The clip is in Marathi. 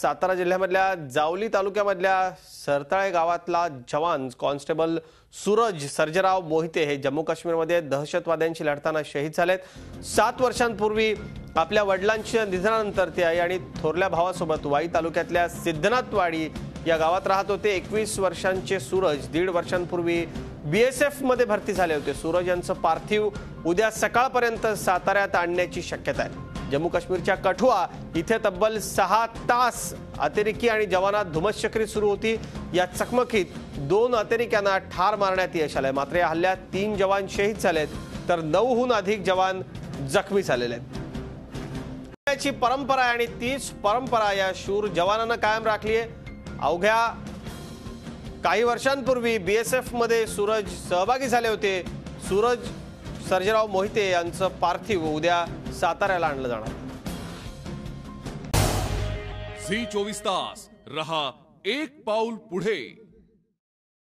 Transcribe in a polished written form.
सातारा जिल्ह्यामधल्या जावली तालुक्यामधल्या सरताळे गावातला जवान कॉन्स्टेबल सूरज सर्जेराव मोहिते हे जम्मू काश्मीरमध्ये दहशतवाद्यांशी लढताना शहीद झालेत। 7 वर्षांपूर्वी आपल्या वडिलांच्या निधनानंतर ते आई आणि थोरल्या भावासोबत वाई तालुक्यातल्या सिद्धनाथवाडी या गावात राहत होते। 21 वर्षांचे सूरज 1.5 वर्षांपूर्वी बीएसएफ मध्ये भरती झाले होते। सूरज यांचं पार्थिव उद्या सकाळपर्यंत साताऱ्यात आणण्याची शक्यता आहे। जम्मू काश्मीरच्या कठुआ इथे तब्बल 6 तास अतिरेकी आणि जवानात धुमश्चक्री सुरू होती। या चकमकीत 2 अतिरेक्यांना ठार मारण्यात यश आलंय। मात्र या हल्ल्यात 3 जवान शहीद झालेत तर 9हून अधिक जवान जखमी झालेले आहेत। याची परंपरा आणि तीच परंपरा या शूर जवानांना कायम राखली आहे। अवघ्या काही वर्षांपूर्वी बीएसएफ मध्ये सूरज सहभागी झाले होते। सूरज सर्जेराव मोहिते यांचं पार्थिव उद्या साताऱ्याला आणलं जाणार। झी 24 तास रहा एक पाऊल पुढे।